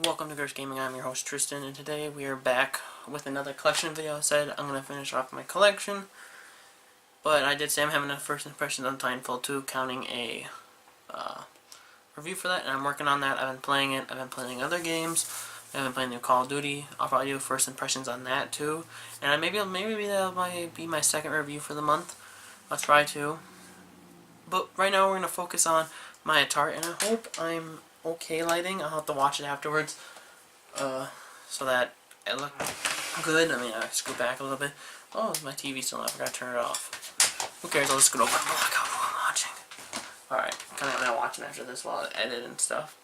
Welcome to Gersh Gaming. I'm your host Tristan, and today we are back with another collection video. I said I'm going to finish off my collection, but I did say I'm having a first impressions on Titanfall 2, counting a review for that, and I'm working on that. I've been playing it. I've been playing other games. I've been playing new Call of Duty. I'll probably do first impressions on that too, and maybe that might be my second review for the month. I'll try to. But right now we're going to focus on my Atari, and I hope I'm okay lighting. I'll have to watch it afterwards so that it looks good. I mean, I scoot back a little bit. Oh, my TV's still on. I forgot to turn it off. Who cares? I'll just go over and block out what I'm watching. Alright, kind of gonna watch it after this while I edit and stuff.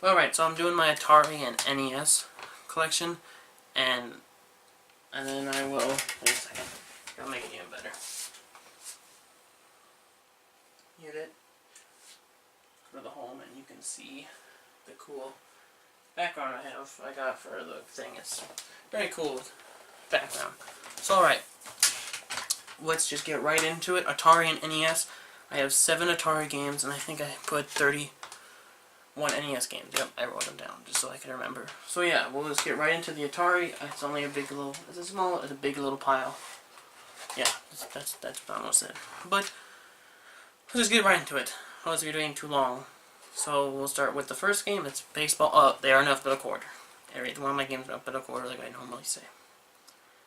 But alright, so I'm doing my Atari and NES collection, and then I will... Wait a second. I'll make it even better. Mute it. Go to the home and you can see the cool background I got for the thing. It's very cool background. So alright, let's just get right into it. Atari and NES. I have 7 Atari games, and I think I put 31 NES games. Yep, I wrote them down just so I can remember. So yeah, we'll just get right into the Atari. It's only a big little, it's a big little pile. Yeah, that's almost it. But let's just get right into it. Otherwise we're doing too long. So we'll start with the first game. It's baseball. They are in alphabetical order. Every one of my games are in alphabetical order, like I normally say.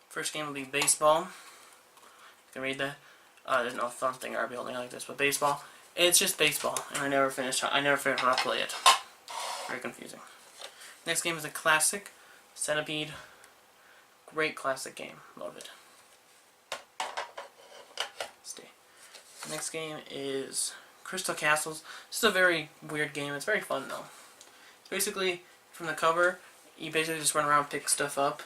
First game will be baseball. You can read that. There's no fun thing or building like this, but baseball. It's just baseball, and I never finish when I play it. Very confusing. Next game is a classic, Centipede. Great classic game. Love it. Stay. Next game is Crystal Castles. This is a very weird game. It's very fun though. Basically, from the cover, you basically just run around, pick stuff up,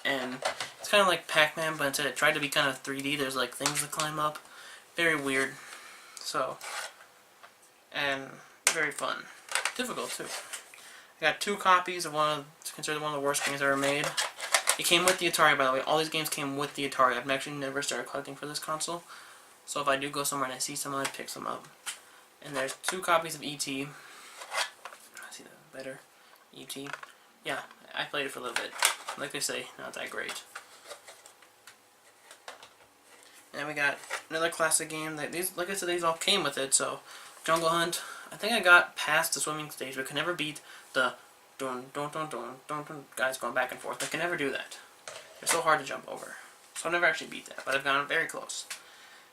and it's kind of like Pac-Man, but instead it tried to be kind of 3D. There's like things to climb up. Very weird. So, and very fun. Difficult too. I got 2 copies of it's considered one of the worst games ever made. It came with the Atari, by the way. All these games came with the Atari. I've actually never started collecting for this console. So if I do go somewhere and I see someone, I'd pick some up. And there's 2 copies of E.T. I see that better. E.T. Yeah, I played it for a little bit. Like I say, not that great. And we got another classic game. Like I said, these all came with it. So, Jungle Hunt. I think I got past the swimming stage, but could never beat the dun dun dun dun dun dun guys going back and forth. I can never do that. They're so hard to jump over. So I've never actually beat that, but I've gotten very close.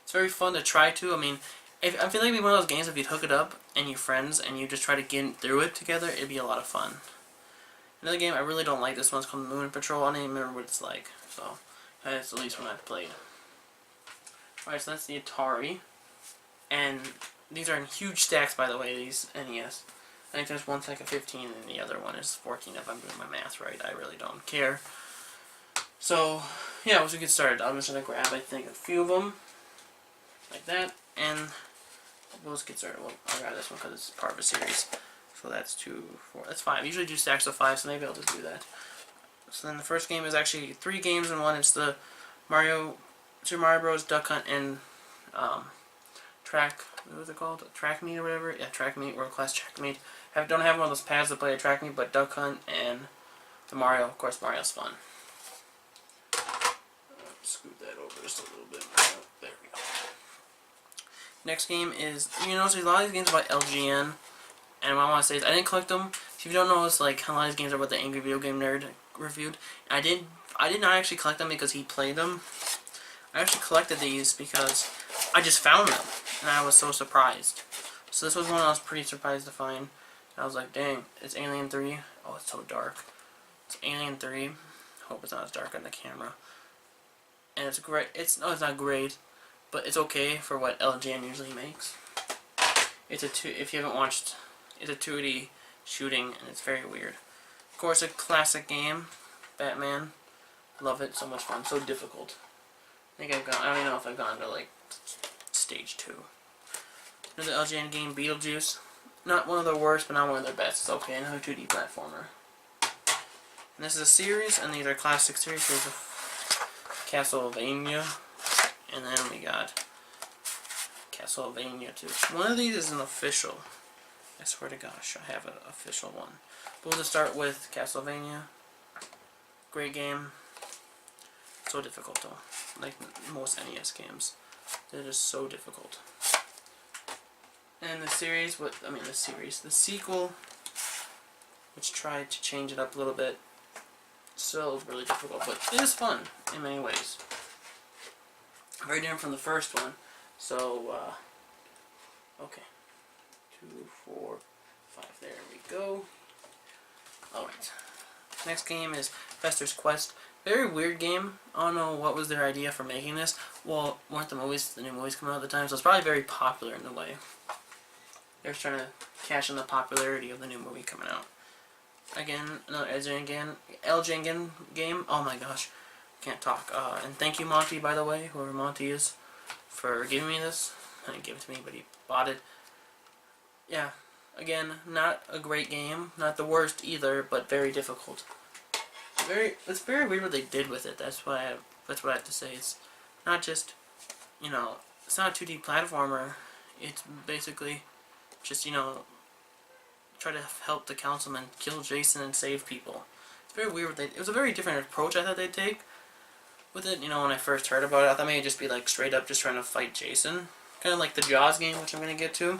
It's very fun to try to. I mean, I feel like it'd be one of those games if you'd hook it up and you're friends and you just try to get through it together, it'd be a lot of fun. Another game I really don't like, this one's called Moon Patrol. I don't even remember what it's like. So, that's the least one I've played. Alright, so that's the Atari. And these are in huge stacks, by the way, these NES. I think there's one stack of 15 and the other one is 14 if I'm doing my math right. I really don't care. So, yeah, once we get started, I'm just going to grab, I think, a few of them. Like that. And we'll just get started. Well, I'll grab this one because it's part of a series. So that's 2, 4, that's 5. I usually do stacks of 5, so maybe I'll just do that. So then the first game is actually 3 games in one. It's the Super Mario Bros. Duck Hunt and what was it called? Track Meet or whatever? Yeah, Track Meet, World Class Track Meet. Don't have one of those pads to play a Track Meet, but Duck Hunt and the Mario. Of course, Mario's fun. Scoot that over just a little bit. There we go. Next game is, you know, there's a lot of these games about LGN, and what I want to say is I didn't collect them. If you don't know, it's like a lot of these games are what the Angry Video Game Nerd reviewed. I did not actually collect them because he played them. I actually collected these because I just found them, and I was so surprised. So this was one I was pretty surprised to find. I was like, dang, it's Alien 3. Oh, it's so dark. It's Alien 3. Hope it's not as dark on the camera. And it's great. It's not great, but it's okay for what LGN usually makes. It's if you haven't watched, it's a 2D shooting, and it's very weird. Of course, a classic game, Batman. Love it, so much fun, so difficult. I don't even know if I've gone to like stage 2. Another LGN game, Beetlejuice. Not one of their worst, but not one of their best. It's okay, another 2D platformer. And this is a series, and these are classic series. There's a Castlevania, and then we got Castlevania 2. One of these is an official. I swear to gosh, I have an official one. But we'll just start with Castlevania. Great game. So difficult though. Like most NES games. They're just so difficult. And the sequel, which tried to change it up a little bit, still really difficult, but it is fun in many ways. Very different from the first one. So, okay. 2, 4, 5, there we go. Alright. Next game is Fester's Quest. Very weird game. I don't know what was their idea for making this. Well, weren't the new movies coming out at the time, so it's probably very popular in a way. They're trying to cash in the popularity of the new movie coming out. Again, another LJN game. Oh my gosh. Can't talk. And thank you, Monty, by the way, whoever Monty is, for giving me this. He didn't give it to me, but he bought it. Yeah. Again, not a great game. Not the worst either, but very difficult. It's very weird what they did with it. That's what I have to say. It's not just, it's not a 2D platformer. It's basically just, try to help the councilman kill Jason and save people. It's very weird. It was a very different approach I thought they'd take with it. When I first heard about it, I thought maybe it'd just be like straight up just trying to fight Jason. Kind of like the Jaws game, which I'm going to get to.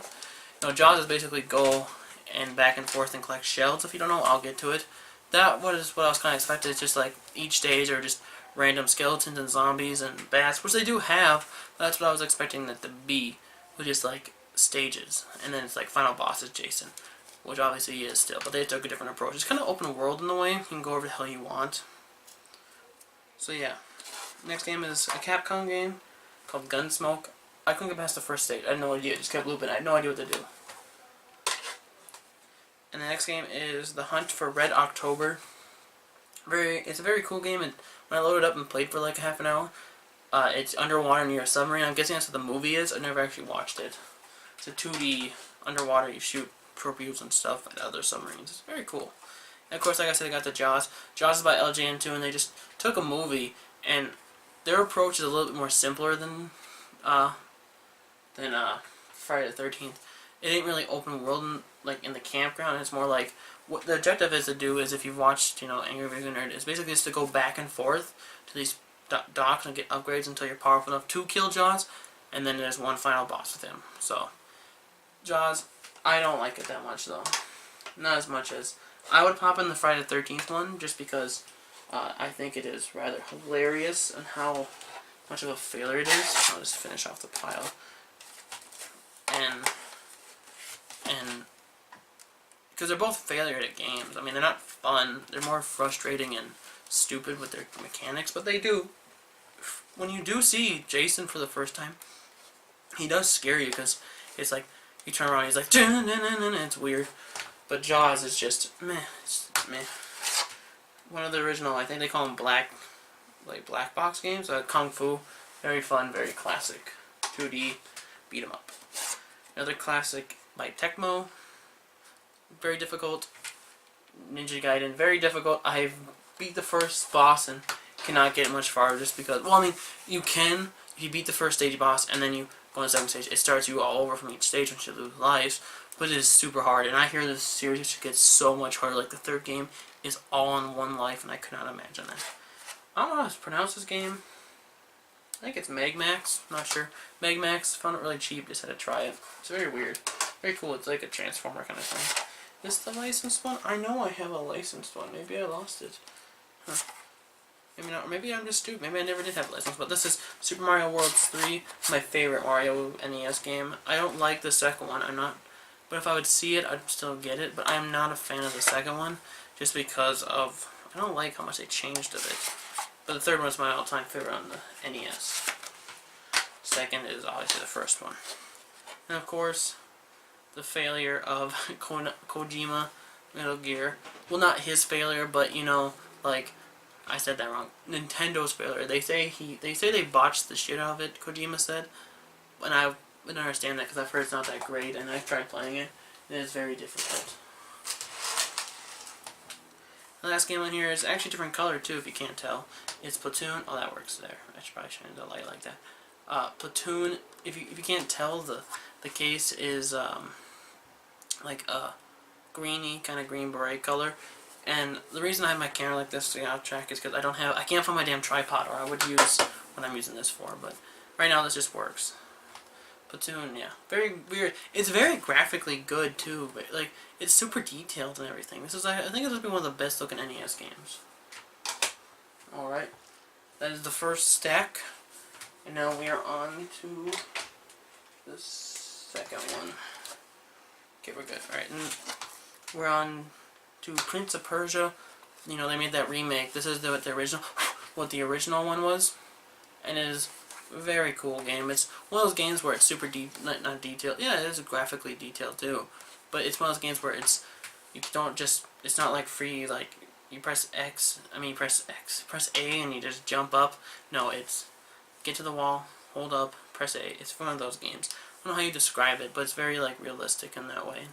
Jaws is basically go and back and forth and collect shells. If you don't know, I'll get to it. That was what I was kind of expecting. It's just like each stage are just random skeletons and zombies and bats, which they do have. But that's what I was expecting that to be, which is like stages, and then it's like final boss is Jason, which obviously he is still. But they took a different approach. It's kind of open world in a way. You can go wherever the hell you want. So yeah, next game is a Capcom game called Gunsmoke. I couldn't get past the first stage. I had no idea. It just kept looping. I had no idea what to do. And the next game is The Hunt for Red October. It's a very cool game, and when I loaded up and played for like half an hour, it's underwater near a submarine. I'm guessing that's what the movie is. I never actually watched it. It's a 2D underwater. You shoot torpedoes and stuff at other submarines. It's very cool. And of course, like I said, I got the Jaws. Jaws is by LJN too, and they just took a movie, and their approach is a little bit more simpler than Friday the 13th. It ain't really open world in the campground. It's more like what the objective is to do is, if you've watched Angry Video Nerd, it's basically just to go back and forth to these docks and get upgrades until you're powerful enough to kill Jaws, and then there's one final boss with him. So Jaws, I don't like it that much though. Not as much as I would pop in the Friday the 13th one, just because I think it is rather hilarious and how much of a failure it is. I'll just finish off the pile. And because they're both failure at games. I mean, they're not fun. They're more frustrating and stupid with their mechanics, but they do. When you do see Jason for the first time, he does scare you, because it's like you turn around, he's like, it's weird. But Jaws is just meh. It's meh. One of the original, I think they call them black box games. Kung Fu, very fun, very classic, 2D beat 'em up. Another classic by Tecmo, very difficult. Ninja Gaiden, very difficult. I've beat the first boss and cannot get much farther just because, well, I mean, you can, if you beat the first stage boss and then you go on the second stage, it starts you all over from each stage once you lose lives, but it is super hard, and I hear this series gets so much harder. Like the third game is all on one life, and I could not imagine that. I don't know how to pronounce this game. I think it's Magmax, I'm not sure. Magmax, found it really cheap, just had to try it. It's very weird. Very cool, it's like a Transformer kind of thing. Is this the licensed one? I know I have a licensed one, maybe I lost it. Huh. Maybe not, maybe I'm just stupid, maybe I never did have a license, but this is Super Mario World 3, my favorite Mario NES game. I don't like the second one, but if I would see it, I'd still get it, but I'm not a fan of the second one, just because of, I don't like how much they changed of it. But the third one is my all-time favorite on the NES. Second is obviously the first one. And of course, the failure of Kojima, Metal Gear. Well, not his failure, but like, I said that wrong. Nintendo's failure. They say they botched the shit out of it, Kojima said. And I wouldn't understand that, because I've heard it's not that great, and I've tried playing it. It is very difficult. The last game on here is actually a different color too, if you can't tell. It's Platoon. Oh, that works there. I should probably shine the light like that. Platoon. If you can't tell, the case is like a greeny, kind of green beret color. And the reason I have my camera like this to track is because I can't find my damn tripod, or I would use what I'm using this for, but right now this just works. Platoon, yeah. Very weird. It's very graphically good too, but like it's super detailed and everything. This is I think this will be one of the best looking NES games. Alright. That is the first stack. And now we are on to the second one. Okay, we're good. Alright, and we're on to Prince of Persia. You know, they made that remake. This is what the original one was. And it is a very cool game. It's one of those games where it's super not detailed. Yeah, it is graphically detailed too. But it's one of those games where it's not like free, like you press press A and you just jump up. No, it's get to the wall, hold up, press A. It's one of those games. I don't know how you describe it, but it's very like realistic in that way.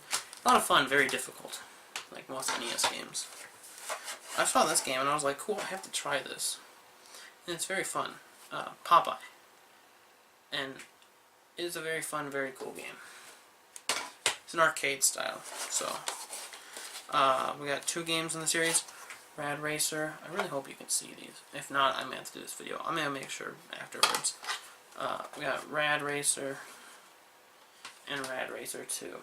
A lot of fun, very difficult, like most NES games. I saw this game and I was like, cool, I have to try this. And it's very fun. Popeye. And it is a very fun, very cool game. It's an arcade style. So, we got 2 games in the series. Rad Racer. I really hope you can see these. If not, I may have to do this video. I'm gonna make sure afterwards. We got Rad Racer and Rad Racer 2.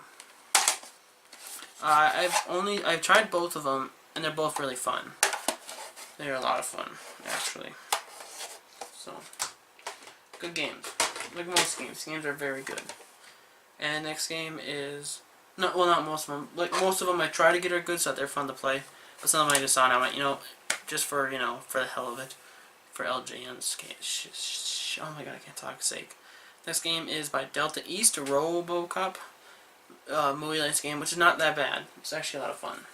I've tried both of them, and they're both really fun. They're a lot of fun, actually. So, good games. Like most games. Games are very good. And next game is not most of them. Like most of them, I try to get are good, so that they're fun to play. But some of them I just saw, and I went, just for for the hell of it, for LJN's case. Oh my god, I can't talk. Sake. Next game is by Delta East, RoboCop movie lights game, which is not that bad. It's actually a lot of fun.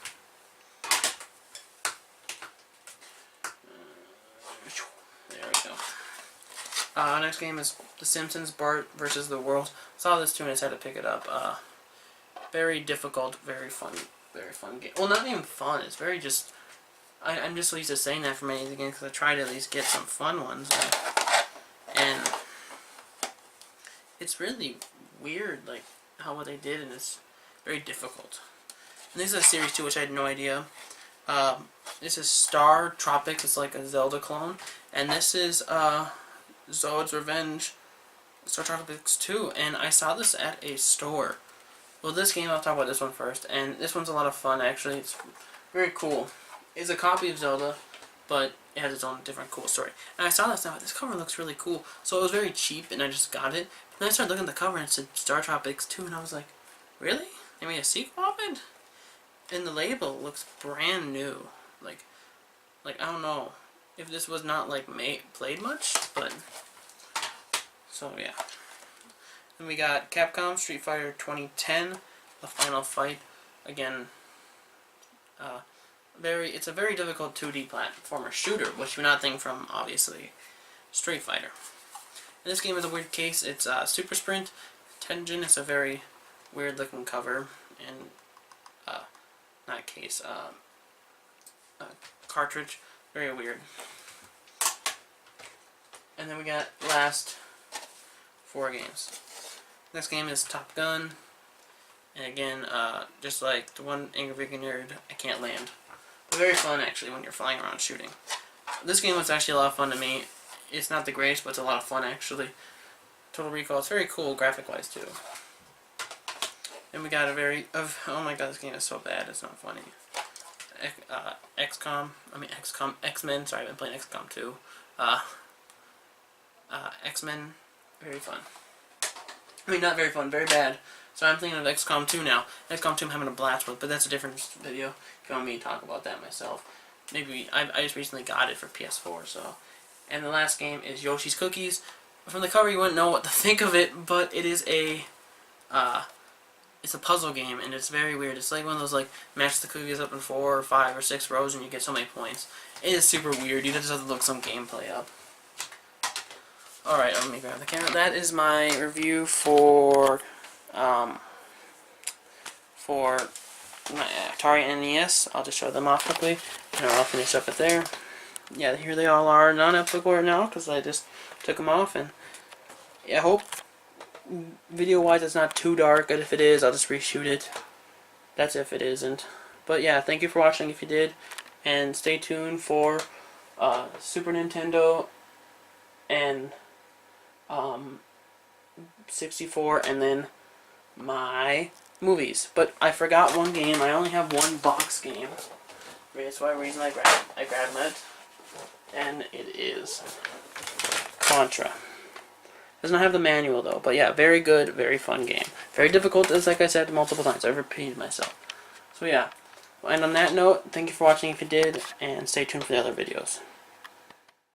There we go. Next game is The Simpsons, Bart versus the World. Saw this too and I just had to pick it up. Very difficult, very fun game. Well, not even fun. It's very just. I'm just so used to saying that for many of the games because I try to at least get some fun ones. And it's really weird, like what they did, and it's very difficult. And this is a series too, which I had no idea. This is Star Tropics. It's like a Zelda clone, and this is Zod's Revenge, Star Tropics 2. And I saw this at a store. Well, this game, I'll talk about this one first, and this one's a lot of fun, actually. It's very cool. It's a copy of Zelda, but it has its own different cool story. And I saw this now, this cover looks really cool. So it was very cheap, and I just got it. And then I started looking at the cover, and it said Star Tropics 2, and I was like, really? They made a sequel of it? And the label looks brand new. Like I don't know if this was not, like, played much, but... So, yeah. Then we got Capcom Street Fighter 2010, The Final Fight. Again, it's a very difficult 2D platformer shooter, which you're not thinking from, obviously, Street Fighter. And this game is a weird case. It's Super Sprint Tengen. It's a very weird looking cover and not case, cartridge. Very weird. And then we got last 4 games. Next game is Top Gun, and again, just like the one Angry Vegan Nerd, I can't land. But very fun, actually, when you're flying around shooting. This game was actually a lot of fun to me. It's not the greatest, but it's a lot of fun, actually. Total Recall, it's very cool, graphic-wise, too. And we got a oh my god, this game is so bad, it's not funny. X-Men, sorry, I've been playing XCOM 2. X-Men, very fun. I mean, not very fun, very bad. So I'm thinking of XCOM 2 now. XCOM 2 I'm having a blast with, but that's a different video. If you want me to talk about that myself. Maybe, I just recently got it for PS4, so. And the last game is Yoshi's Cookies. From the cover you wouldn't know what to think of it, but it is it's a puzzle game, and it's very weird. It's like one of those, like, match the cookies up in 4 or 5 or 6 rows and you get so many points. It is super weird. You just have to look some gameplay up. Alright, let me grab the camera. That is my review for my Atari and NES. I'll just show them off quickly, and I'll finish up it there. Yeah, here they all are non-applicable right now, because I just took them off, and yeah, I hope video-wise it's not too dark, and if it is, I'll just reshoot it. That's if it isn't. But yeah, thank you for watching if you did. And stay tuned for Super Nintendo and 64 and then my movies. But I forgot one game. I only have one box game. That's why reason I grabbed it. And it is Contra. Does not have the manual though, but yeah, very good, very fun game. Very difficult, as like I said multiple times. I've repeated myself. So yeah, and on that note, thank you for watching if you did, and stay tuned for the other videos.